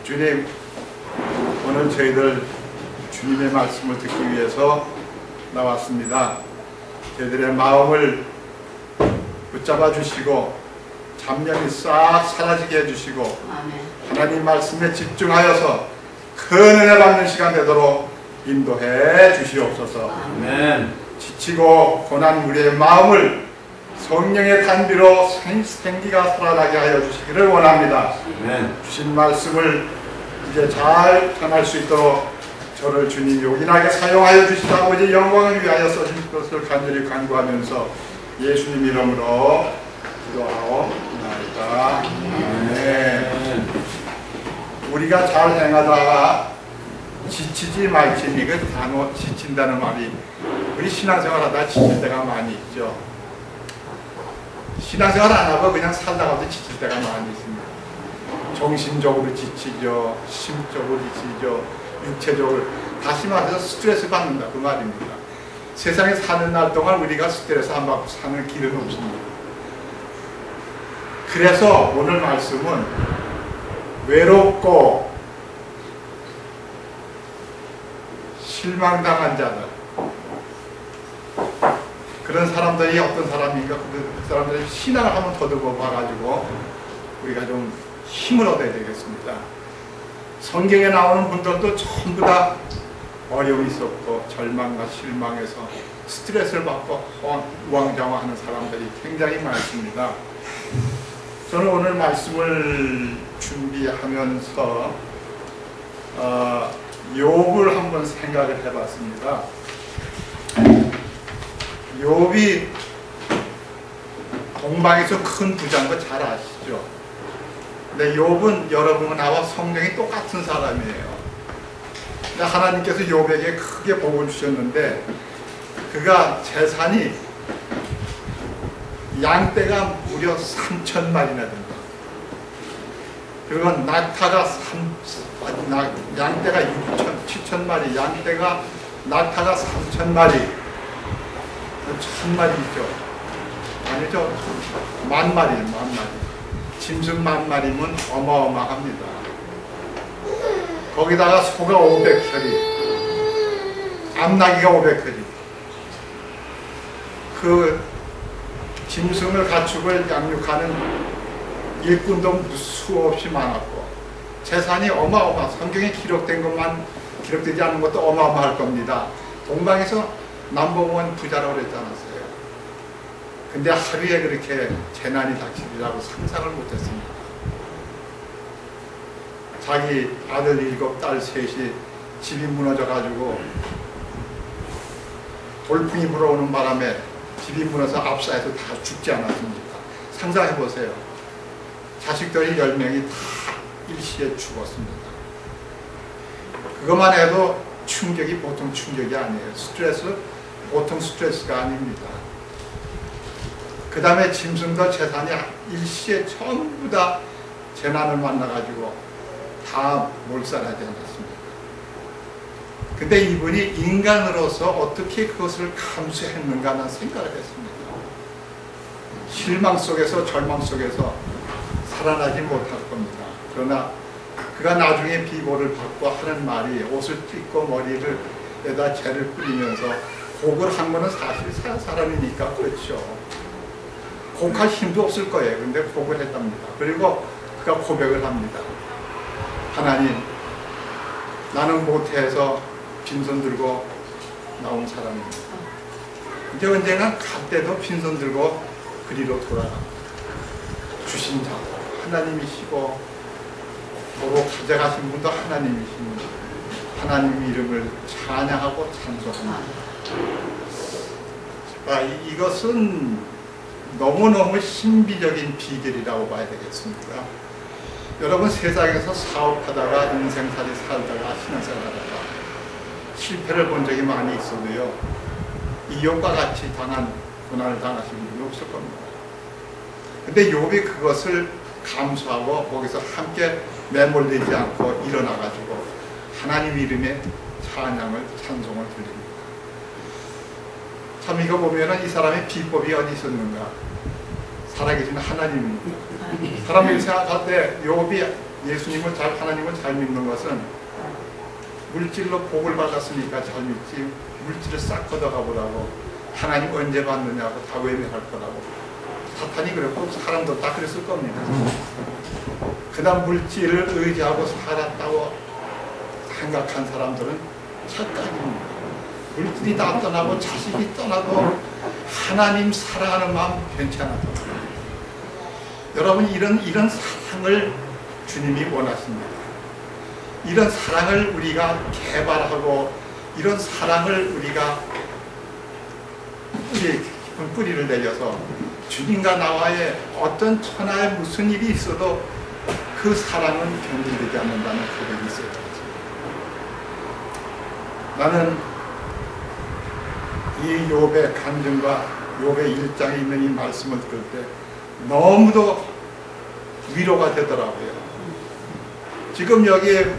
주님, 오늘 저희들 주님의 말씀을 듣기 위해서 나왔습니다. 저희들의 마음을 붙잡아 주시고 잡념이 싹 사라지게 해주시고 하나님 말씀에 집중하여서 큰 은혜 받는 시간 되도록 인도해 주시옵소서. 아멘. 지치고 고난 우리의 마음을 성령의 단비로 생기가 살아나게 하여 주시기를 원합니다. 아멘. 주신 말씀을 이제 잘 전할 수 있도록 저를 주님 요긴하게 사용하여 주시다 아버지 영광을 위하여 써진 것을 간절히 간구하면서 예수님 이름으로 기도하옵나이다. 아멘. 우리가 잘 행하다가 지치지 말지니 그 단어 지친다는 말이 우리 신앙생활 하다가 지칠 때가 많이 있죠. 신앙생활 안 하고 그냥 살다가도 지칠 때가 많이 있습니다. 정신적으로 지치죠. 심적으로 지치죠. 육체적으로 다시 말해서 스트레스 받는다 그 말입니다. 세상에 사는 날 동안 우리가 스트레스 안 받고 사는 길은 없습니다. 그래서 오늘 말씀은 외롭고 실망당한 자들, 그런 사람들이 어떤 사람인가, 그 사람들의 신앙을 한번 더듬어 봐가지고 우리가 좀 힘을 얻어야 되겠습니다. 성경에 나오는 분들도 전부 다 어려움이 있었고 절망과 실망에서 스트레스를 받고 우왕좌왕하는 사람들이 굉장히 많습니다. 저는 오늘 말씀을 준비하면서 욥을 한번 생각을 해봤습니다. 욥이 동방에서 큰 부자인 거 잘 아시죠? 근데 욥은 여러분하고 성경이 똑같은 사람이에요. 근데 하나님께서 욥에게 크게 복을 주셨는데 그가 재산이 양떼가 무려 3,000마리나 된다. 그리고 낙타가 양떼가 7,000마리, 낙타가 3,000마리, 1,000마리죠. 아니죠? 10,000마리. 짐승 10,000마리면 어마어마합니다. 거기다가 소가 500혈이, 암나귀가 500혈이. 그 짐승을 가축을 양육하는 일꾼도 수없이 많았고 재산이 어마어마, 성경에 기록된 것만 기록되지 않은 것도 어마어마할 겁니다. 동방에서 넘버원 부자라고 그랬지 않았어요. 근데 하루에 그렇게 재난이 닥치리라고 상상을 못했습니다. 자기 아들 7, 딸 3이 집이 무너져가지고 돌풍이 불어오는 바람에 집이 무너져서 압사해서 다 죽지 않았습니까? 상상해보세요. 자식들이 10명이 다 일시에 죽었습니다. 그것만 해도 충격이 보통 충격이 아니에요. 스트레스, 보통 스트레스가 아닙니다. 그 다음에 짐승도 재산이 일시에 전부 다 재난을 만나가지고 다 몰살하지 않았습니다. 근데 이분이 인간으로서 어떻게 그것을 감수했는가 하는 생각을 했습니다. 실망 속에서 절망 속에서 살아나지 못할 겁니다. 그러나 그가 나중에 비보를 받고 하는 말이 옷을 찢고 머리에다 재를 뿌리면서 곡을 한 거는 사실 사람이니까 그렇죠. 곡할 힘도 없을 거예요. 근데 곡을 했답니다. 그리고 그가 고백을 합니다. 하나님, 나는 모태에서 빈손 들고 나온 사람입니다. 근데 언젠가 갈 때도 빈손 들고 그리로 돌아갑니다. 주신 자 하나님이시고 도로 가져가신 분도 하나님이십니다. 하나님 이름을 찬양하고 찬송합니다. 이것은 너무너무 신비적인 비결이라고 봐야 되겠습니다. 여러분 세상에서 사업하다가 인생살이 살다가 신앙생활하다가 실패를 본 적이 많이 있어도요, 이욥과 같이 고난을 당하신 분이 없을 겁니다. 근데 욥이 그것을 감수하고 거기서 함께 매몰되지 않고 일어나가지고 하나님 이름의 찬양을 찬송을 드립니다. 참 이거 보면은 이 사람의 비법이 어디 있었는가? 살아계신 하나님입니다. 사람들이 생각할 때 욥이 예수님을 하나님을 잘 믿는 것은 물질로 복을 받았으니까 잘 믿지, 물질을 싹 걷어가 보라고 하나님 언제 받느냐고 다 외면할 거라고. 사탄이 그랬고 사람도 다 그랬을 겁니다. 그 다음 물질을 의지하고 살았다고 생각한 사람들은 착각입니다. 물질이 다 떠나고 자식이 떠나도 하나님 사랑하는 마음 괜찮아도, 여러분 이런 사랑을 주님이 원하십니다. 이런 사랑을 우리가 개발하고 이런 사랑을 우리가 깊은 뿌리를 내려서 주님과 나와의 어떤 천하에 무슨 일이 있어도 그 사랑은 변질되지 않는다는 고백이 있어요. 나는 이 욥의 간증과 욥의 1장에 있는 이 말씀을 들을 때 너무도 위로가 되더라고요. 지금 여기에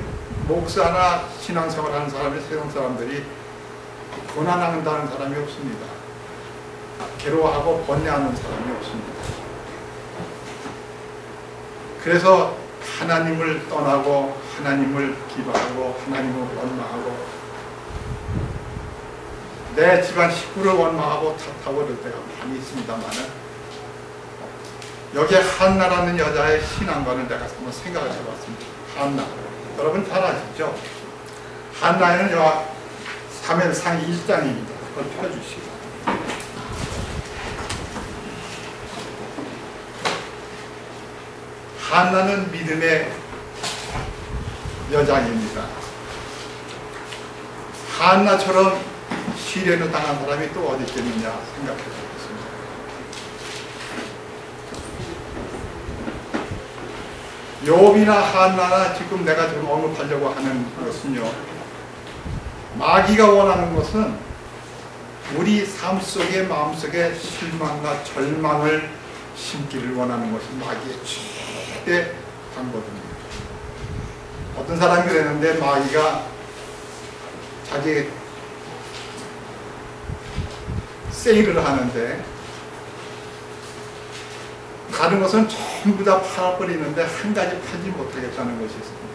목사나 신앙생활 하는 사람이, 세상 사람들이 고난한다는 사람이 없습니다. 괴로워하고 번뇌하는 사람이 없습니다. 그래서 하나님을 떠나고 하나님을 기도하고 하나님을 원망하고 내 집안 식구를 원망하고 탓하고 그럴 때가 많이 있습니다만은, 여기에 한나라는 여자의 신앙과는 내가 한번 생각을 해봤습니다. 한나, 여러분 잘 아시죠? 한나는 사무엘상 1장입니다. 그걸 펴주시고, 한나는 믿음의 여장입니다. 한나처럼 시련을 당한 사람이 또 어디 있겠느냐 생각해 보겠습니다. 욥이나 한나나 지금 내가 지금 언급하려고 하는 것은요, 마귀가 원하는 것은 우리 삶 속에, 마음속에 실망과 절망을 심기를 원하는 것이 마귀의 최대 방법입니다. 어떤 사람이 그랬는데, 마귀가 자기 세일을 하는데 다른 것은 전부 다 팔아버리는데 한 가지 팔지 못하겠다는 것이 있습니다.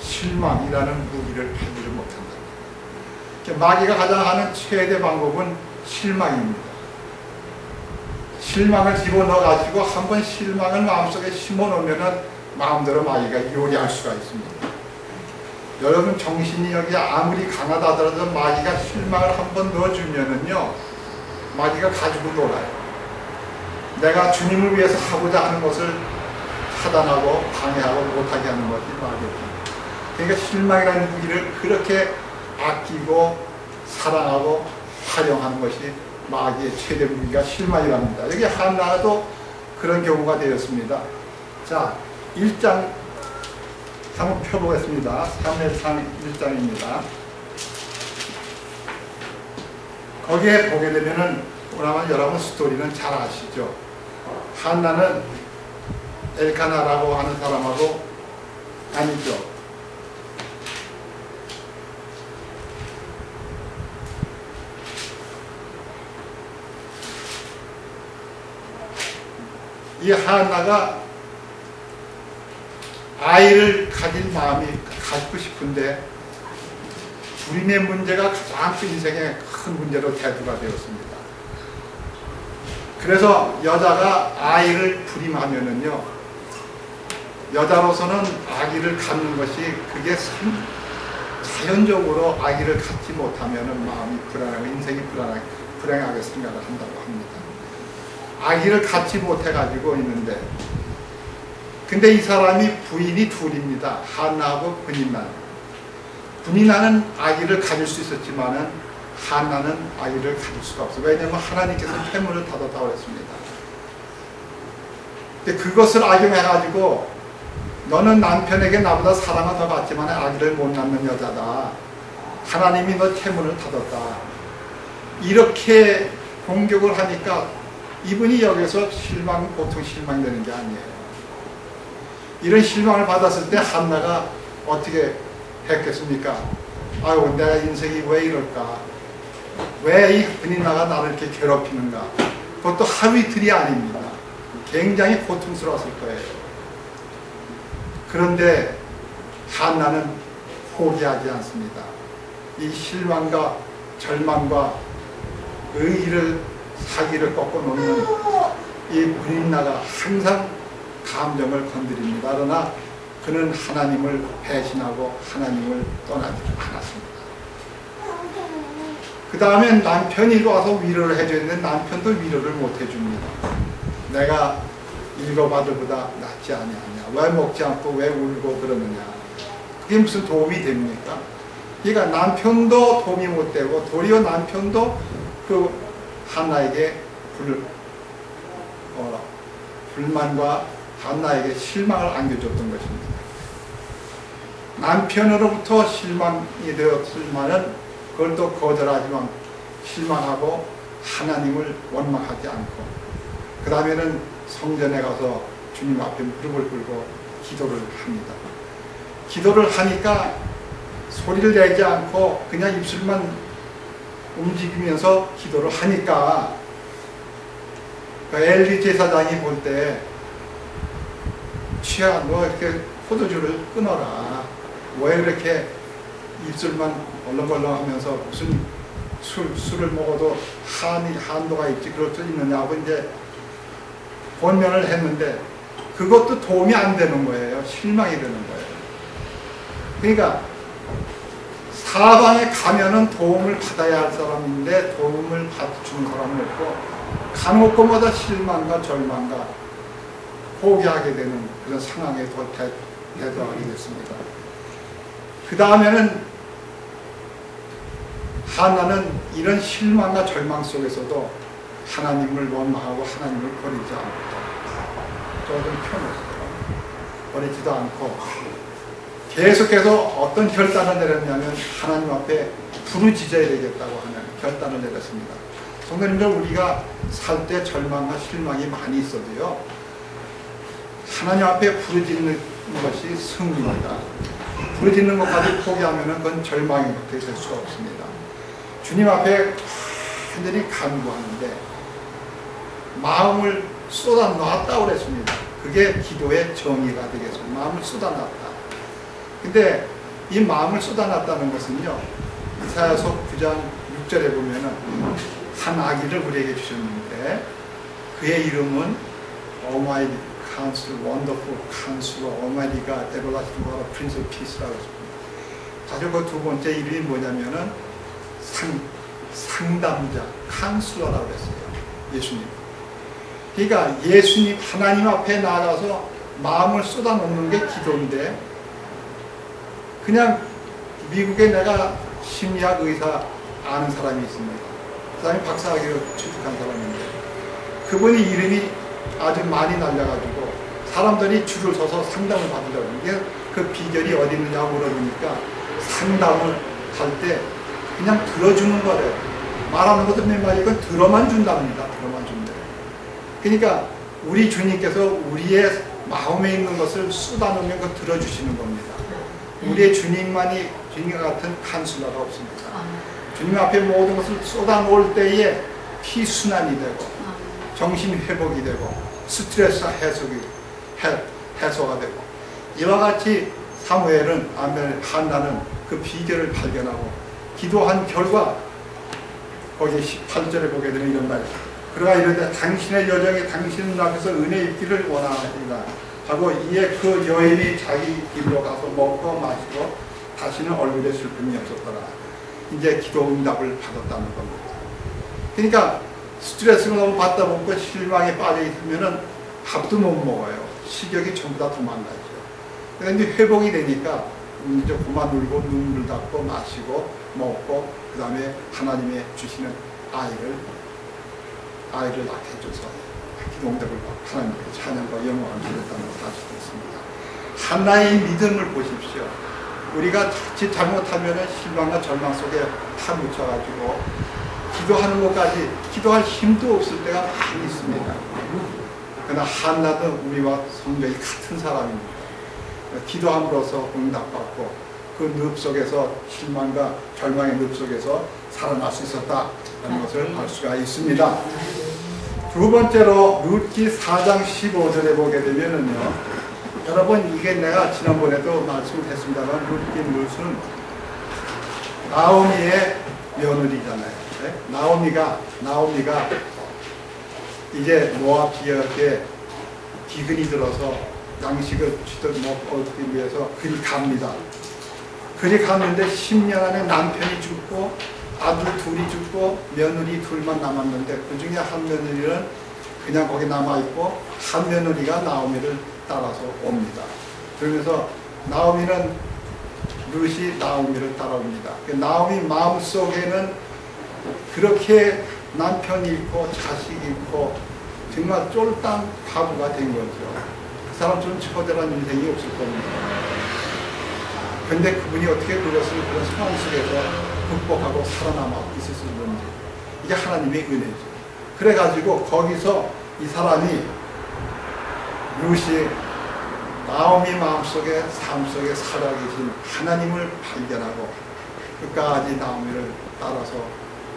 실망이라는 무기를 팔지를 못한다. 마귀가 가장 하는 최대 방법은 실망입니다. 실망을 집어넣어가지고 한번 실망을 마음속에 심어놓으면 마음대로 마귀가 요리할 수가 있습니다. 여러분 정신이 여기 아무리 강하다 하더라도 마귀가 실망을 한번 넣어주면은요, 마귀가 가지고 놀아요. 내가 주님을 위해서 하고자 하는 것을 차단하고 방해하고 못하게 하는 것이 마귀입니다. 그러니까 실망이라는 무기를 그렇게 아끼고 사랑하고 활용하는 것이 마귀의 최대 무기가 실망이랍니다. 여기 한나도 그런 경우가 되었습니다. 자, 1장 한번 펴보겠습니다. 사무엘상 1장입니다. 거기에 보게 되면은, 아마 여러분 스토리는 잘 아시죠? 한나는 엘카나라고 하는 사람하고, 아니죠, 이 한나가 아이를 가질 마음이 갖고 싶은데 불임의 문제가 가장 큰 인생의 큰 문제로 대두가 되었습니다. 그래서 여자가 아이를 불임하면은요, 여자로서는 아기를 갖는 것이 그게 자연적으로 아기를 갖지 못하면은 마음이 불안하고 인생이 불행하게 생각을 한다고 합니다. 아기를 갖지 못해가지고 있는데, 근데 이 사람이 부인이 둘입니다. 한나하고 브니나. 브니나는 아기를 가질 수 있었지만은 한나는 아기를 가질 수가 없어요. 왜냐하면 하나님께서 태문을 닫았다고 했습니다. 근데 그것을 악용해가지고 너는 남편에게 나보다 사랑을 더 받지만 아기를 못 낳는 여자다. 하나님이 너 태문을 닫았다. 이렇게 공격을 하니까 이분이 여기서 보통 실망되는 게 아니에요. 이런 실망을 받았을 때 한나가 어떻게 했겠습니까? 아유, 내 인생이 왜 이럴까? 왜 이 브니나가 나를 이렇게 괴롭히는가? 그것도 하루 이틀이 아닙니다. 굉장히 고통스러웠을 거예요. 그런데 한나는 포기하지 않습니다. 이 실망과 절망과 의의를 사기를 꺾어놓는 이 브린나가 항상 감정을 건드립니다. 그러나 그는 하나님을 배신하고 하나님을 떠나지 않았습니다. 그 다음에 남편이 와서 위로를 해줘야 되는데 남편도 위로를 못 해줍니다. 내가 읽어봐도보다 낫지 아니하냐. 왜 먹지 않고 왜 울고 그러느냐. 그게 무슨 도움이 됩니까? 그러니까 남편도 도움이 못 되고 도리어 남편도 그 한나에게 불만과 한나에게 실망을 안겨줬던 것입니다. 남편으로부터 실망이 되었지만은 그걸 또 거절하지만 실망하고 하나님을 원망하지 않고 그 다음에는 성전에 가서 주님 앞에 무릎을 꿇고 기도를 합니다. 기도를 하니까 소리를 내지 않고 그냥 입술만 움직이면서 기도를 하니까 그 엘리 제사장이 볼 때 취하 너 이렇게 포도주를 끊어라. 왜 이렇게 입술만 얼렁얼렁 하면서 무슨 술을 먹어도 한도가 있지 그럴 수 있느냐고 이제 권면을 했는데 그것도 도움이 안 되는 거예요. 실망이 되는 거예요. 그러니까 사방에 가면은 도움을 받아야 할 사람인데 도움을 받주는 사람은 없고 가는 곳마다 실망과 절망과 포기하게 되는 그런 상황에 대도하게 됐습니다. 그 다음에는 한나는 이런 실망과 절망 속에서도 하나님을 원망하고 하나님을 버리지 않고 조금 편했어요. 버리지도 않고 계속해서 어떤 결단을 내렸냐면 하나님 앞에 부르짖어야 되겠다고 하는 결단을 내렸습니다. 성도님들 우리가 살 때 절망과 실망이 많이 있어도요 하나님 앞에 부르짖는 것이 승리입니다. 부르짖는 것까지 포기하면 그건 절망이 될 수가 없습니다. 주님 앞에 완전히 간구하는데 마음을 쏟아놨다고 그랬습니다. 그게 기도의 정의가 되겠습니다. 마음을 쏟아놨다. 근데 이 마음을 쏟아놨다는 것은요 이사야서 9장 6절에 보면은 한 아기를 우리에게 주셨는데 그의 이름은 Almighty Counselor, Wonderful Counselor, Almighty God, Everlasting God, Prince of Peace라고 했습니다. 사실 그 두 번째 이름이 뭐냐면은 상담자, 카운슬러라고 했어요. 예수님. 그러니까 예수님 하나님 앞에 나가서 마음을 쏟아놓는 게 기도인데 그냥 미국에 내가 심리학 의사 아는 사람이 있습니다. 그 사람이 박사학위로 취득한 사람인데 그분이 이름이 아주 많이 날려가지고 사람들이 줄을 서서 상담을 받으려고 하는데 그 비결이 어디 있느냐고 물어보니까 상담을 할 때 그냥 들어주는 거래요. 말하는 것도 몇 마디건 들어만 준답니다. 들어만 준대요. 그러니까 우리 주님께서 우리의 마음에 있는 것을 쏟아놓으면 그 들어주시는 겁니다. 우리의 주님만이 주님과 같은 칸슬러가 없습니다. 주님 앞에 모든 것을 쏟아놓을 때에 피순환이 되고 정신 회복이 되고 스트레스 해소가 되고 이와 같이 사무엘은 한나는 그 비결을 발견하고 기도한 결과 거기 18절에 보게 되는 이런 말 그러나 이르되 당신의 여정이 당신 앞에서 은혜 입기를 원하리라 하고 이에 그 여인이 자기 집으로 가서 먹고 마시고 다시는 얼굴에 슬픔이 없었더라. 이제 기도 응답을 받았다는 겁니다. 그러니까 스트레스를 너무 받다 보고 실망에 빠져 있으면은 밥도 못 먹어요. 식욕이 전부 다 도망가죠. 그런데 회복이 되니까 이제 그만 울고 눈물 닦고 마시고 먹고 그 다음에 하나님의 주시는 아이를 낳게 해줘서 기도응답을 받고 하나님께 찬양과 영광을 드렸다는 사실이 있습니다. 한나의 믿음을 보십시오. 우리가 자칫 잘못하면 실망과 절망 속에 파묻혀가지고 기도하는 것까지 기도할 힘도 없을 때가 많이 있습니다. 그러나 한나도 우리와 성격이 같은 사람입니다. 기도함으로써 응답받고 그 늪 속에서 실망과 절망의 늪 속에서 살아날 수 있었다는 것을 알 수가 있습니다. 두 번째로 룻기 4장 15절에 보게 되면은요 여러분, 이게 내가 지난번에도 말씀했습니다만 룻은 나오미의 며느리잖아요. 네? 나오미가 이제 모압 지역에 기근이 들어서 양식을 얻기 위해서 그리 갑니다. 그리 갔는데 10년 안에 남편이 죽고 아들 둘이 죽고 며느리 둘만 남았는데 그 중에 한 며느리는 그냥 거기 남아있고 한 며느리가 나오미를 따라서 옵니다. 그러면서 룻이 나오미를 따라옵니다. 나오미 마음속에는 그렇게 남편이 있고 자식이 있고 정말 쫄딱 과부가 된 거죠. 그 사람처럼 처절한 인생이 없을 겁니다. 근데 그분이 어떻게 그것을 그런 상황 속에서 극복하고 살아남아 있을 수 있는지, 이게 하나님의 은혜죠. 그래가지고 거기서 이 사람이 룻이 나오미 마음속에 삶 속에 살아계신 하나님을 발견하고 끝까지 나오미를 따라서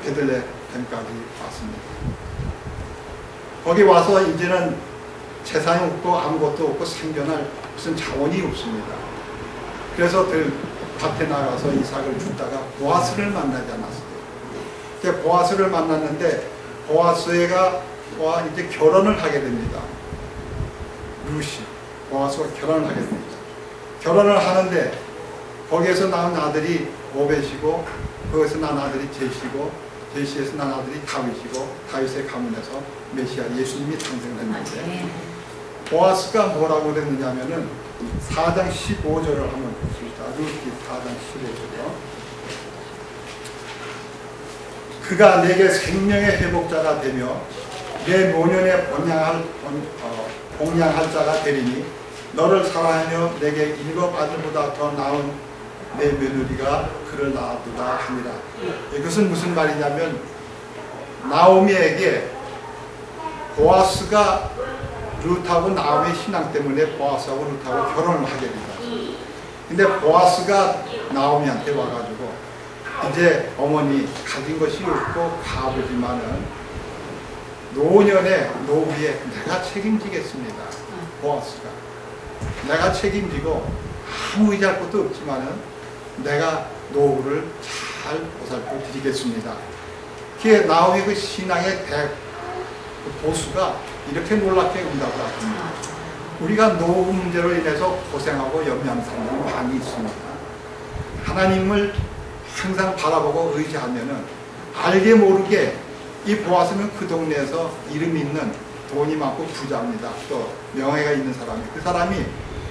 베들레헴까지 왔습니다. 거기 와서 이제는 재산이 없고 아무것도 없고 생존할 무슨 자원이 없습니다. 그래서 밭에 나가서 이삭을 줍다가 보아스를 만나지 않았어요. 보아스를 만났는데 보아스가 이제 결혼을 하게 됩니다. 룻이 보아스와 결혼을 하게 됩니다. 결혼을 하는데 거기에서 낳은 아들이 오벳이고 거기서 낳은 아들이 제시고 제시에서 낳은 아들이 다윗이고 다윗의 가문에서 메시아 예수님이 탄생했는데 보아스가 뭐라고 그랬느냐면은 4장 15절을 한번 보십시다. 룻기 4장 15절이요. 그가 내게 생명의 회복자가 되며 내 노년에 봉양할 자가 되리니 너를 사랑하며 내게 7 아들보다 더 나은 내 며느리가 그를 낳아두다 하니라. 이것은 무슨 말이냐면 나오미에게 보아스가 룻하고 나오미의 신앙 때문에 보아스하고 룻하고 결혼을 하게 됩니다. 근데 보아스가 나오미한테 와가지고 이제 어머니 가진 것이 없고 가보지만은 노년에 노후에 내가 책임지겠습니다. 보아스가 내가 책임지고 아무 의지할 것도 없지만은 내가 노후를 잘 보살펴 드리겠습니다. 그게 나오미 그 신앙의 보수가 이렇게 놀랍게 응답을 합니다. 우리가 노후 문제로 인해서 고생하고 염려하는 사람들이 많이 있습니다. 하나님을 항상 바라보고 의지하면은 알게 모르게 이 보아스는 그 동네에서 이름 있는 돈이 많고 부자입니다. 또 명예가 있는 사람이 그 사람이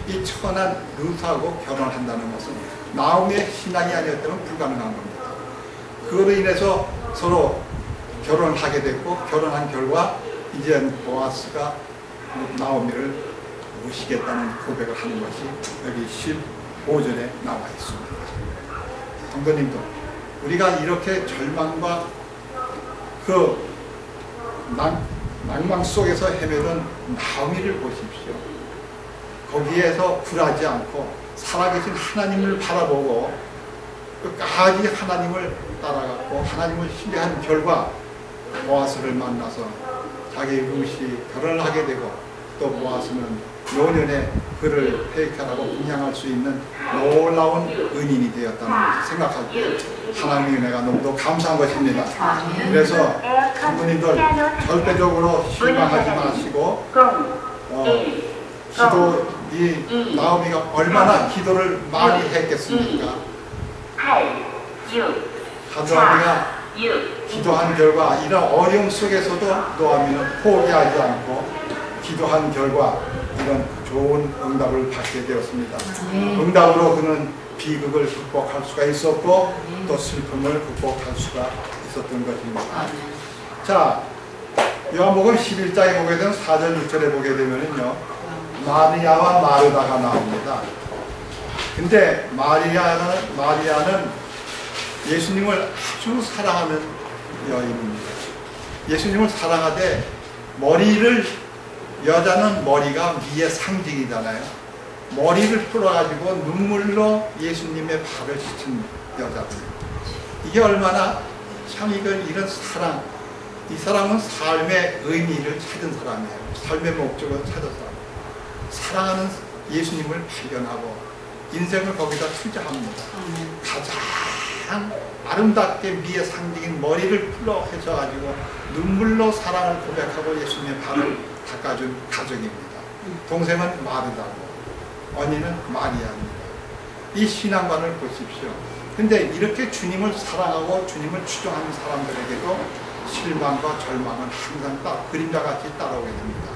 이 천한 룻하고 결혼한다는 것은 나오미의 신앙이 아니었다면 불가능한 겁니다. 그거로 인해서 서로 결혼을 하게 됐고 결혼한 결과 이제 보아스가 나오미를 모시겠다는 고백을 하는 것이 여기 15절에 나와 있습니다. 성도님들, 우리가 이렇게 절망과 그 낭망 속에서 헤매던 나오미를 보십시오. 거기에서 굴하지 않고 살아계신 하나님을 바라보고 끝까지 하나님을 따라갔고 하나님을 신뢰한 결과 보아스를 만나서 자기 룻이 결혼을 하게 되고 또 보아스는 노년에 그를 폐익하라고 분양할 수 있는 놀라운 은인이 되었다는 생각할 때 하나님의 은혜가 너무도 감사한 것입니다. 그래서 성도님들 절대적으로 실망하지 마시고 이 나오미가 얼마나 기도를 많이 했겠습니까? 나오미가 기도한 결과 이런 어려움 속에서도 나오미는 포기하지 않고 기도한 결과 이런 좋은 응답을 받게 되었습니다. 응답으로 그는 비극을 극복할 수가 있었고 또 슬픔을 극복할 수가 있었던 것입니다. 자, 요한복음 11장에 보게 되면 4절 6절에 보게 되면요 마리아와 마르다가 나옵니다. 근데 마리아는 예수님을 아주 사랑하는 여인입니다. 예수님을 사랑하되 여자는 머리가 미의 상징이잖아요. 머리를 풀어가지고 눈물로 예수님의 발을 씻은 여자들. 이게 얼마나 참 이런 사랑. 이 사람은 삶의 의미를 찾은 사람이에요. 삶의 목적을 찾은 사람. 사랑하는 예수님을 발견하고 인생을 거기다 투자합니다. 가장 아름답게 미의 상징인 머리를 풀러 헤쳐가지고 눈물로 사랑을 고백하고 예수님의 발을 닦아준 가족입니다. 동생은 마르다고 언니는 마리아입니다. 이 신앙관을 보십시오. 근데 이렇게 주님을 사랑하고 주님을 추종하는 사람들에게도 실망과 절망은 항상 그림자같이 따라오게 됩니다.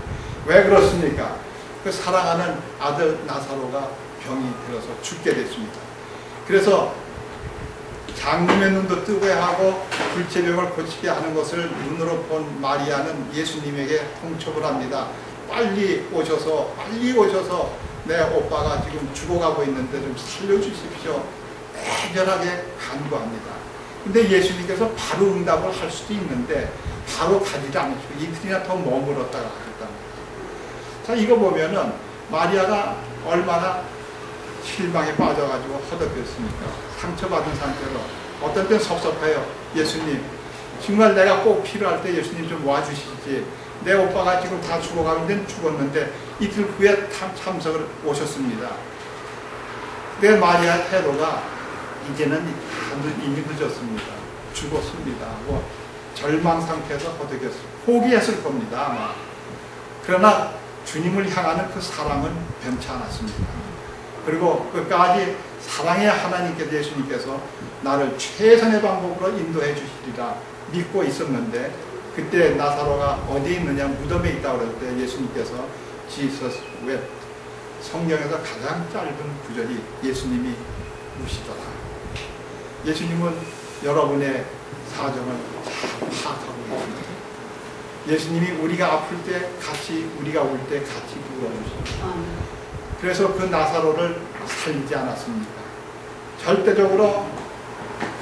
왜 그렇습니까? 그 사랑하는 아들 나사로가 병이 들어서 죽게 됐습니다. 그래서 장님의 눈도 뜨게 하고 불치병을 고치게 하는 것을 눈으로 본 마리아는 예수님에게 통촉을 합니다. 빨리 오셔서 내 오빠가 지금 죽어가고 있는데 좀 살려주십시오. 애절하게 간구합니다. 근데 예수님께서 바로 응답을 할 수도 있는데 바로 가지도 않으시고 이틀이나 더 머물렀다가 하셨답니다. 자, 이거 보면은 마리아가 얼마나 실망에 빠져가지고 허덕였습니까? 상처받은 상태로 어떤 땐 섭섭해요. 예수님 정말 내가 꼭 필요할 때 예수님 좀 와주시지. 내 오빠가 지금 다 죽어가는 데는 죽었는데 이틀 후에 참석을 오셨습니다. 근데 마리아의 태도가 이제는 이미 늦었습니다. 죽었습니다 하고 절망 상태에서 허덕였습니다. 포기했을 겁니다 아마. 그러나 주님을 향하는 그 사랑은 변치 않았습니다. 그리고 끝까지 사랑의 하나님께서 예수님께서 나를 최선의 방법으로 인도해 주시리라 믿고 있었는데 그때 나사로가 어디에 있느냐 무덤에 있다고 그럴 때 예수님께서 Jesus wept. 성경에서 가장 짧은 구절이 예수님이 우시더라. 예수님은 여러분의 사정을 잘 파악하고 계십니다. 예수님이 우리가 아플 때 같이 우리가 울 때 같이 울어주십니다. 그래서 그 나사로를 살리지 않았습니까? 절대적으로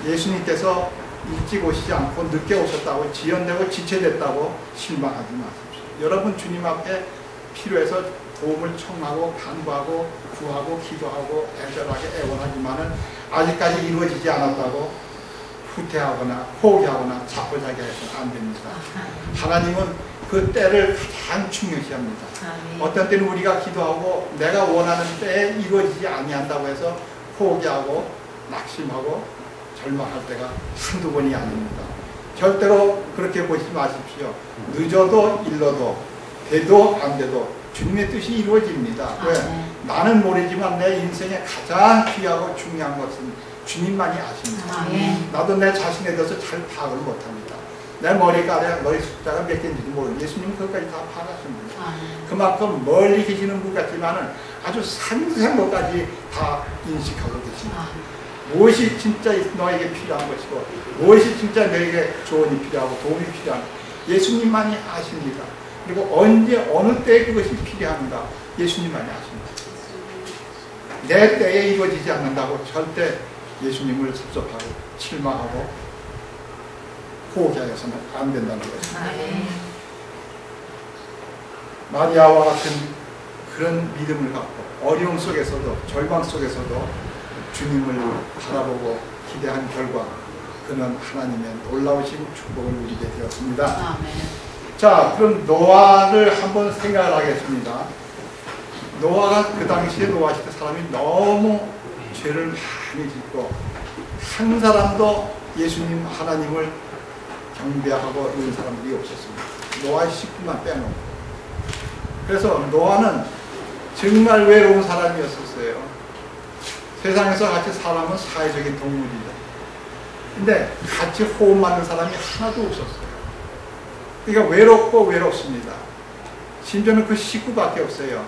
예수님께서 일찍 오시지 않고 늦게 오셨다고 지연되고 지체됐다고 실망하지 마십시오. 여러분 주님 앞에 필요해서 도움을 청하고 간구하고 구하고 기도하고 애절하게 애원하지만은 아직까지 이루어지지 않았다고 후퇴하거나 포기하거나 자포자기 해서는 안 됩니다. 하나님은 그 때를 가장 중요시합니다. 어떤 때는 우리가 기도하고 내가 원하는 때에 이루어지지 아니한다고 해서 포기하고 낙심하고 절망할 때가 한두 번이 아닙니다. 절대로 그렇게 보시지 마십시오. 늦어도 일러도 돼도 안 돼도 주님의 뜻이 이루어집니다. 왜? 나는 모르지만 내 인생에 가장 귀하고 중요한 것은 주님만이 아십니다. 나도 내 자신에 대해서 잘 파악을 못합니다. 내 머리가래 머리 숫자가 몇 개인지도 모르고 예수님은 그것까지 다 파악하십니다. 그만큼 멀리 계시는 분 같지만은 아주 상세한 것까지 다 인식하고 계십니다. 무엇이 진짜 너에게 필요한 것이고 무엇이 진짜 너에게 조언이 필요하고 도움이 필요한 예수님만이 아십니다. 그리고 언제 어느 때에 그것이 필요한가 예수님만이 아십니다. 내 때에 이루어지지 않는다고 절대 예수님을 섭섭하고 실망하고 포기하여서는 안 된다는 것입니다. 마리아와 같은 그런 믿음을 갖고 어려움 속에서도 절망 속에서도 주님을 바라보고 기대한 결과 그는 하나님의 놀라우신 축복을 누리게 되었습니다. 자, 그럼 노아를 한번 생각을 하겠습니다. 노아가 그 당시에 노아 시대 사람이 너무 죄를 많이 짓고 한 사람도 예수님 하나님을 경배하고 이런 사람들이 없었습니다. 노아의 식구만 빼놓고. 그래서 노아는 정말 외로운 사람이었었어요. 세상에서 같이 사람은 사회적인 동물이죠. 근데 같이 호흡 맞는 사람이 하나도 없었어요. 그러니까 외롭고 외롭습니다. 심지어는 그 식구밖에 없어요.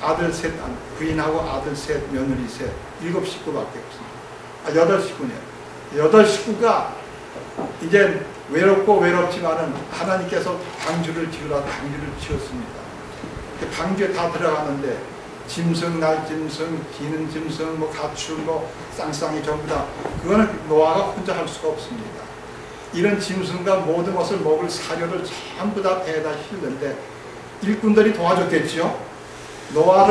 아들 셋, 부인하고 아들 셋, 며느리 셋, 7식구밖에 없습니다. 8식구네요. 8식구가 이제 외롭고 외롭지만은 하나님께서 방주를 지으라 방주를 지었습니다. 방주에 다 들어가는데 짐승, 날짐승, 기는 짐승, 뭐 가축, 뭐 쌍쌍이 전부 다 그거는 노아가 혼자 할 수가 없습니다. 이런 짐승과 모든 것을 먹을 사료를 전부 다 배에다 실는데 일꾼들이 도와줬겠죠. 노아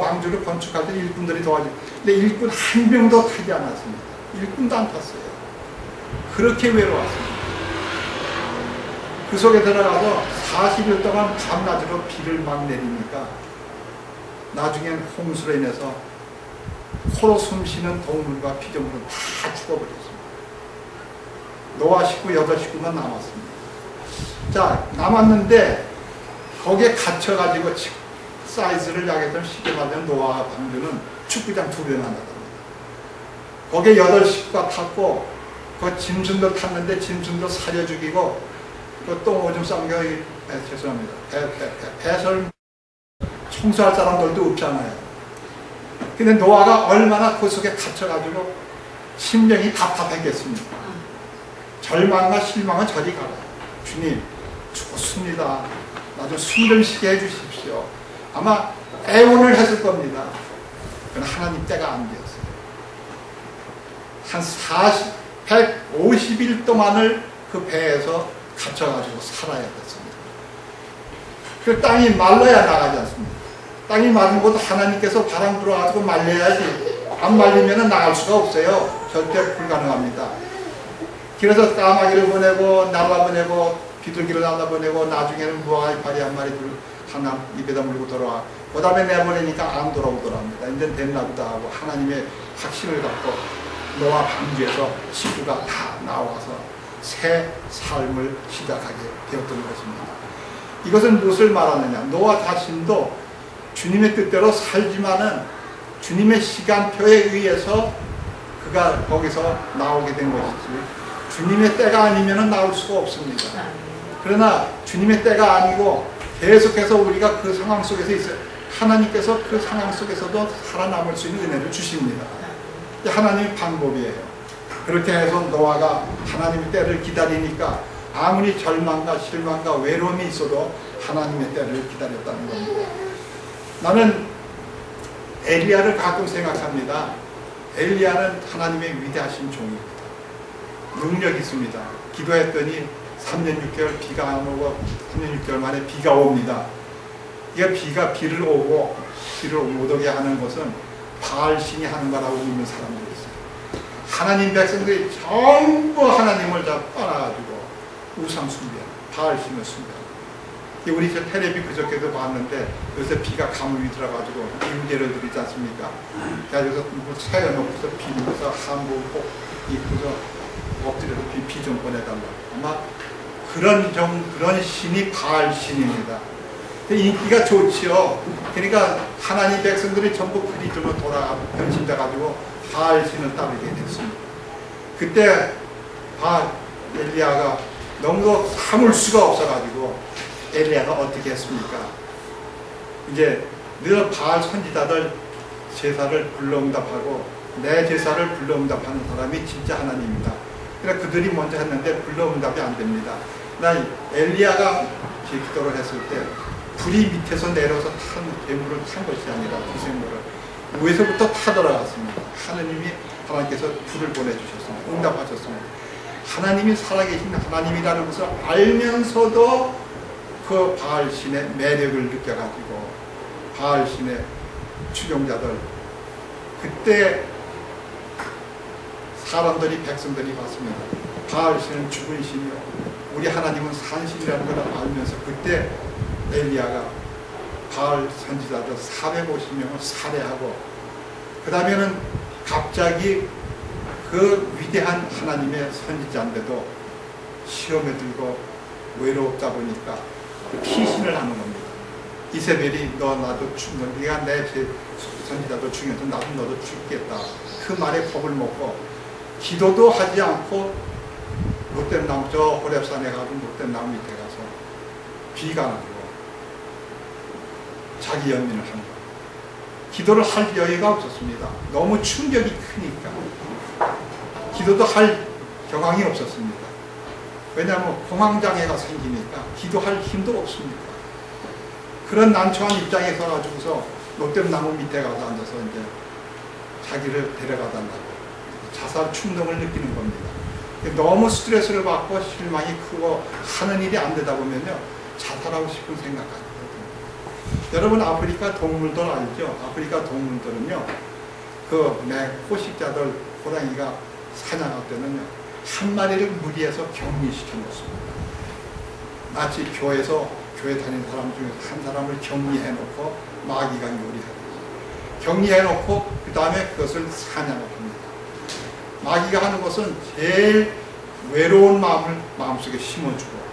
방주를 건축할 때 일꾼들이 도와줬. 근데 일꾼 한 명도 타지 않았습니다. 일꾼도 안 탔어요. 그렇게 외로웠습니다. 그 속에 들어가서 40일 동안 밤낮으로 비를 막 내리니까 나중엔 홍수로 인해서 코로 숨쉬는 동물과 피조물은 다 죽어버렸습니다. 노아 식구 8식구만 남았습니다. 자, 남았는데 거기에 갇혀가지고 사이즈를 약했던 쉽게 말하면 노아와 방주는 축구장 2배나 나갑니다. 거기에 8식구가 탔고 그 짐승도 탔는데 짐승도 사려 죽이고 그 똥 오줌 싼 게 죄송합니다. 배설 청소할 사람들도 없잖아요. 근데 노아가 얼마나 그 속에 갇혀가지고 심령이 답답했겠습니까? 절망과 실망은 저리 가라. 주님, 좋습니다. 나 좀 숨 좀 쉬게 해주십시오. 아마 애원을 했을 겁니다. 그러나 하나님 때가 안 되었어요. 한 150일 동안을 그 배에서 갇혀가지고 살아야 됐습니다. 그 땅이 말라야 나가지 않습니까? 땅이 마른 것도 하나님께서 바람 불어가지고 말려야지. 안 말리면 나갈 수가 없어요. 절대 불가능합니다. 그래서 까마귀를 보내고 날라 보내고 비둘기를 날라 보내고 나중에는 무화과 이파리 한 마리 하나 입에다 물고 돌아와. 그 다음에 내보내니까 안 돌아오더랍니다. 이제 됐나 보다 하고 하나님의 확신을 갖고 노아 방주에서 식구가 다 나와서 새 삶을 시작하게 되었던 것입니다. 이것은 무엇을 말하느냐? 노아 자신도 주님의 뜻대로 살지만은 주님의 시간표에 의해서 그가 거기서 나오게 된 것이지 주님의 때가 아니면 나올 수가 없습니다. 그러나 주님의 때가 아니고 계속해서 우리가 그 상황 속에서 있어요. 하나님께서 그 상황 속에서도 살아남을 수 있는 은혜를 주십니다. 하나님의 방법이에요. 그렇게 해서 노아가 하나님의 때를 기다리니까 아무리 절망과 실망과 외로움이 있어도 하나님의 때를 기다렸다는 겁니다. 나는 엘리야를 가끔 생각합니다. 엘리야는 하나님의 위대하신 종입니다. 능력이 있습니다. 기도했더니 3년 6개월 비가 안 오고 3년 6개월 만에 비가 옵니다. 비를 오고 비를 못 오게 하는 것은 바알신이 하는 거라고 믿는 사람들이 있어요. 하나님 백성들이 전부 하나님을 다 떠나가지고 우상 숭배하고 바알신을 숭배하고 우리 저 텔레비 그저께도 봤는데 요새 비가 가뭄이 들어가지고 임대를 드리지 않습니까? 그래서 세워놓고서 비면서 한복 꼭 입고서 엎드려서 비 좀 보내달라고. 아마 그런 신이 바알신입니다. 인기가 좋지요. 그러니까 하나님 백성들이 전부 그리스도로 돌아가 변신돼 가지고 바알신을 따르게 됐습니다. 그때 엘리야가 너무도 참을 수가 없어가지고 엘리야가 어떻게 했습니까? 이제 늘 바알 선지자들 제사를 불러응답하고 내 제사를 불러응답하는 사람이 진짜 하나님입니다. 그래서 그들이 먼저 했는데 불러응답이 안 됩니다. 엘리야가 기도를 했을 때 불이 밑에서 내려서 괴물을 탄 것이 아니라 기생물을 위에서부터 타들어갔습니다. 하나님께서 불을 보내주셨습니다. 응답하셨습니다. 하나님이 살아계신 하나님이라는 것을 알면서도 그 바알신의 매력을 느껴가지고 바알신의 추종자들 그때 사람들이 백성들이 봤습니다. 바알신은 죽은 신이요 우리 하나님은 산 신이라는 걸 알면서 그때 엘리야가 바알 선지자들 450명을 살해하고 그 다음에는 갑자기 그 위대한 하나님의 선지자인데도 시험에 들고 외롭다 보니까 피신을 하는 겁니다. 이세벨이 네가 내 선지자도 죽여서 나도 너도 죽겠다. 그 말에 겁을 먹고 기도도 하지 않고 못된나무 저 호렙산에 가서 못된나무 밑에 가서 비가 나고 자기 연민을 한 거예요. 기도를 할 여유가 없었습니다. 너무 충격이 크니까 기도도 할 경황이 없었습니다. 왜냐하면 공황장애가 생기니까 기도할 힘도 없습니다. 그런 난처한 입장에 서가지고서 롯뎀나무 밑에 가서 앉아서 이제 자기를 데려가달라고 자살 충동을 느끼는 겁니다. 너무 스트레스를 받고 실망이 크고 하는 일이 안 되다 보면요 자살하고 싶은 생각까지 들거든요. 여러분 아프리카 동물들 알죠? 아프리카 동물들은요 그 포식자들 호랑이가 사냥할 때는요 한 마리를 무리해서 격리시켜 놓습니다. 마치 교회 다니는 사람 중에 한 사람을 격리해 놓고 마귀가 요리하고 격리해놓고 그 다음에 그것을 사냥을 합니다. 마귀가 하는 것은 제일 외로운 마음을 마음속에 심어주고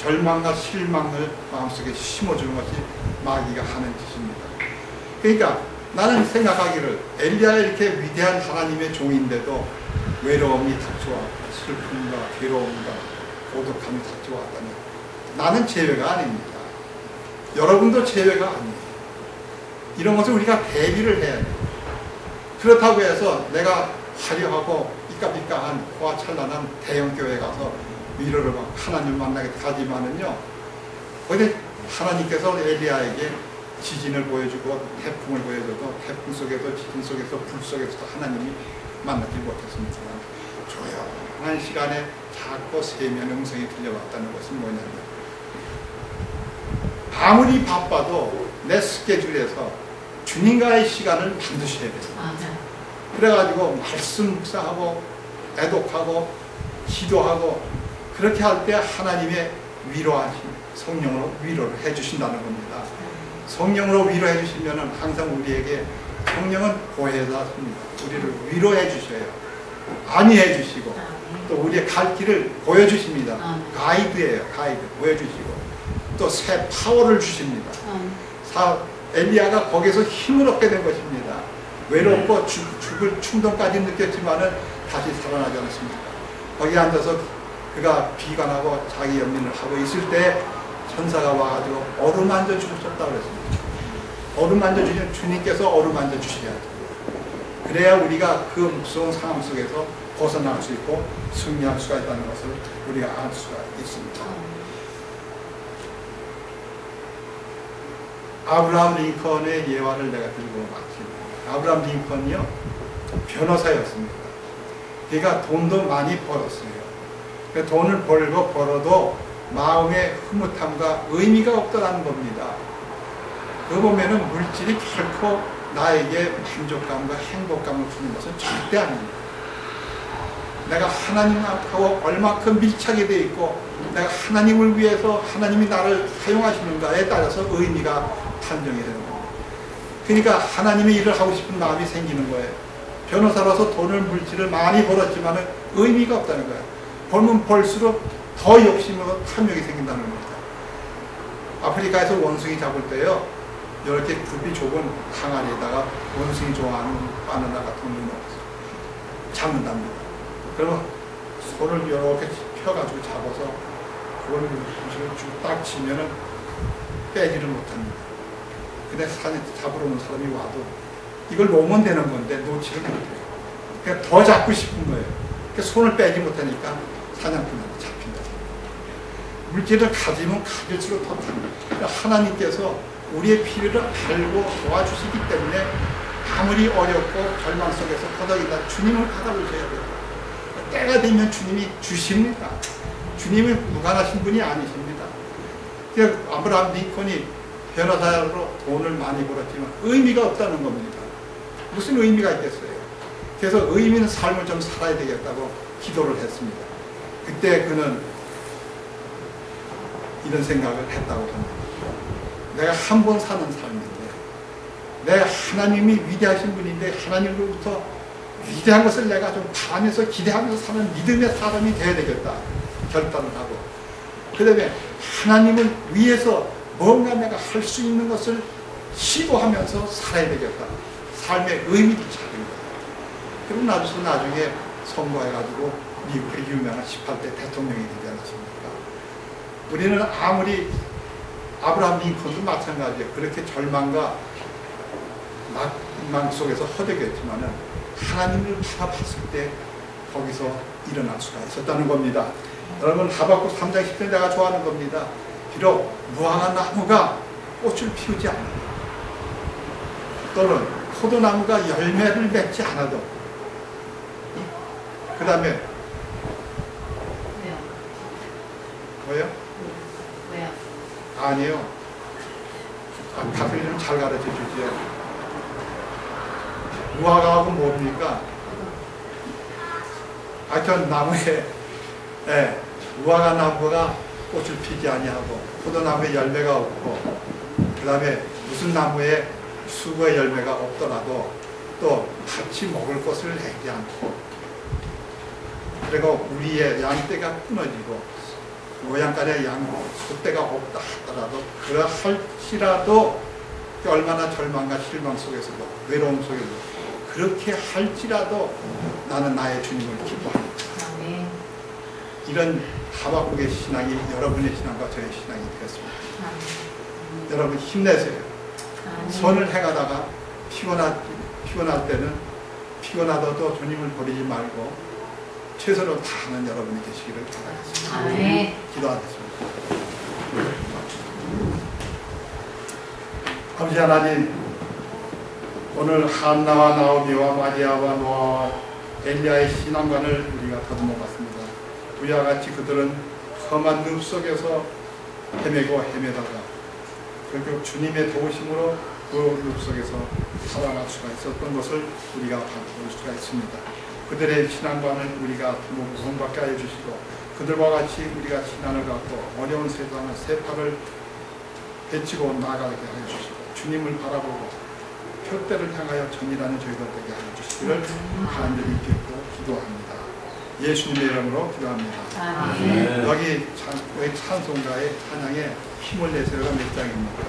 절망과 실망을 마음속에 심어주는 것이 마귀가 하는 짓입니다. 그러니까 나는 생각하기를 엘리야가 이렇게 위대한 하나님의 종인데도 외로움이 닥쳐왔고 슬픔과 괴로움과 고독함이 닥쳐왔다면 나는 제외가 아닙니다. 여러분도 제외가 아니에요. 이런 것을 우리가 대비를 해야 돼요. 그렇다고 해서 내가 화려하고 삐까삐까한 호화찬란한 대형교회 가서 위로를 받고 하나님을 만나게 하지만은요, 거기 하나님께서 엘리야에게 지진을 보여주고 태풍을 보여줘도 태풍 속에서 지진 속에서 불 속에서도 하나님이 만나지 못했습니다. 조용한 시간에 작고 세미한 음성이 들려왔다는 것은 뭐냐면, 아무리 바빠도 내 스케줄에서 주님과의 시간을 만드셔야 돼요. 그래가지고 말씀 묵상하고 애독하고 기도하고 그렇게 할 때 하나님의 위로하신 성령으로 위로를 해주신다는 겁니다. 성령으로 위로해 주시면 항상 우리에게 성령은 보혜사십니다. 우리를 위로해 주셔요. 안위해 주시고 또 우리의 갈 길을 보여주십니다. 가이드예요. 가이드 보여주시고 또 새 파워를 주십니다. 엘리야가 거기서 힘을 얻게 된 것입니다. 외롭고 죽을 충동까지 느꼈지만은 다시 살아나지 않았습니다. 거기 앉아서 그가 비관하고 자기 연민을 하고 있을 때 천사가 와가지고 어루만져 주셨다고 그랬습니다. 어루만져 주시면 주님께서 어루만져 주셔야죠. 그래야 우리가 그 무서운 상황 속에서 벗어날 수 있고 승리할 수가 있다는 것을 우리가 알 수가 있습니다. 아브라함 링컨의 예화를 내가 들고 마칩니다. 아브라함 링컨이요, 변호사였습니다. 그가 돈도 많이 벌었어요. 돈을 벌어도 마음의 흐뭇함과 의미가 없더라는 겁니다. 그거 보면은 물질이 결코 나에게 만족감과 행복감을 주는 것은 절대 아닙니다. 내가 하나님하고 얼마큼 밀착이 되어 있고 내가 하나님을 위해서 하나님이 나를 사용하시는가에 따라서 의미가 판정이 되는 겁니다. 그러니까 하나님의 일을 하고 싶은 마음이 생기는 거예요. 변호사로서 돈을 물질을 많이 벌었지만 의미가 없다는 거예요. 벌면 벌수록 더 욕심으로 탐욕이 생긴다는 겁니다. 아프리카에서 원숭이 잡을 때요, 이렇게 굽이 좁은 항아리에다가 원숭이 좋아하는 바나나 같은 걸 넣어서 잡는답니다. 그러면 손을 이렇게 펴가지고 잡아서 그걸 쭉 딱 치면은 빼지를 못합니다. 근데 잡으러 오는 사람이 와도 이걸 놓으면 되는 건데 놓지를 못해요. 그러니까 더 잡고 싶은 거예요. 그러니까 손을 빼지 못하니까 사냥꾼한테 잡힌다. 물질을 가지면 가질수록 더 탑니다. 그러니까 하나님께서 우리의 필요를 알고 도와주시기 때문에 아무리 어렵고 절망 속에서 허덕이다 주님을 받아보셔야 돼요. 때가 되면 주님이 주십니다. 주님이 무관하신 분이 아니십니다. 그러니까 아브라함 링컨이 변호사로 돈을 많이 벌었지만 의미가 없다는 겁니다. 무슨 의미가 있겠어요? 그래서 의미 있는 삶을 좀 살아야 되겠다고 기도를 했습니다. 그때 그는 이런 생각을 했다고 합니다. 내가 한 번 사는 삶인데, 내가 하나님이 위대하신 분인데 하나님으로부터 위대한 것을 내가 좀 바라면서 기대하면서 사는 믿음의 사람이 되어야 되겠다 결단을 하고, 그 다음에 하나님을 위해서 뭔가 내가 할 수 있는 것을 시도하면서 살아야 되겠다. 삶의 의미를 찾은 거예요. 그리고 나중에 선거해가지고 미국의 유명한 18대 대통령이 되지 않았습니까? 우리는 아무리 아브라함 링컨도 마찬가지예요. 그렇게 절망과 낙망 속에서 허덕였지만은 하나님을 바라봤을 때 거기서 일어날 수가 있었다는 겁니다. 여러분, 하박국 3장 10절 내가 좋아하는 겁니다. 비록 무화과 나무가 꽃을 피우지 않아도, 또는 포도나무가 열매를 맺지 않아도, 그 다음에 뭐예요? 왜요? 아니에요. 가수님 잘 가르쳐 주지요. 무화과하고 뭡니까? 하여튼 나무에, 무화과 나무가 꽃을 피지 아니하고 포도나무에 열매가 없고, 그 다음에 무슨 나무에 수고의 열매가 없더라도 또 같이 먹을 것을 내지 않고, 그리고 우리의 양떼가 끊어지고 모양간에 소떼가 없다 하더라도 그러할지라도 얼마나 절망과 실망 속에서도 외로움 속에서도 그렇게 할지라도 나는 나의 주님을 기뻐합니다. 이런 하박국의 신앙이 여러분의 신앙과 저의 신앙이 되었습니다. 여러분 힘내세요. 선을 행하다가 피곤할 때는 피곤하더라도 주님을 버리지 말고 최선을 다하는 여러분이 되시기를 바라겠습니다. 기도하겠습니다. 아버지 하나님, 오늘 한나와 나오미와 마리아와 노아와 엘리야의 신앙관을 우리가 더듬어 봤습니다. 우리와 같이 그들은 험한 늪 속에서 헤매고 헤매다가 결국 주님의 도우심으로 그 늪 속에서 살아갈 수가 있었던 것을 우리가 볼 수가 있습니다. 그들의 신앙관을 우리가 본받게 하여 주시고, 그들과 같이 우리가 신앙을 갖고 어려운 세상을 세파를 헤치고 나아가게 하여 주시고, 주님을 바라보고 표대를 향하여 전이라는 저희들 되게 하여 주시기를 간절히 믿고 기도합니다. 예수님의 이름으로 기도합니다. 아멘. 여기 찬송가의 찬양에 힘을 내세요가 몇 장입니까?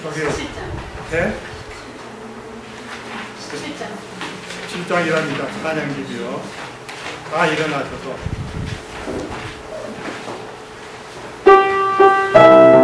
여기 7장. 네? 7장이랍니다. 찬양집이요. 다 일어나셔서 Oh,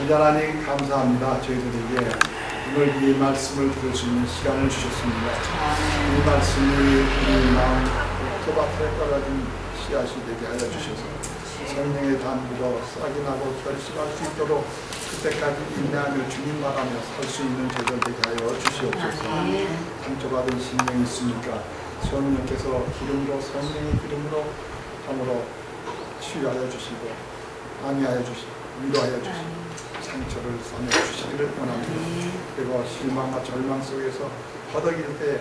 아버지 하나님 감사합니다. 저희들에게 오늘 이 말씀을 들을 수 있는 시간을 주셨습니다. 이 말씀이 우리 마음 토밭에 떨어진 씨앗이 되게 하여 주셔서 성령의 담비로 싹이 나고 결실할 수 있도록 그때까지 인내하며 주님 말하며 살 수 있는 저희들 되게 하여 주시옵소서. 상처받은 심령이 있으니까 성령께서 기름으로 성령의 기름으로 함으로 치유하여 주시고 안위하여 주시고 위로하여 주시고 상처를 싸매 주시기를 원합니다. 그리고 실망과 절망 속에서 허덕일 때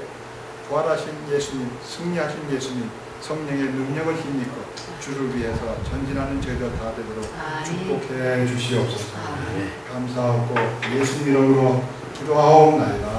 부활하신 예수님, 승리하신 예수님, 성령의 능력을 힘입고 주를 위해서 전진하는 저희들 다 되도록 축복해 주시옵소서. 감사하고 예수님 이름으로 기도하옵나이다.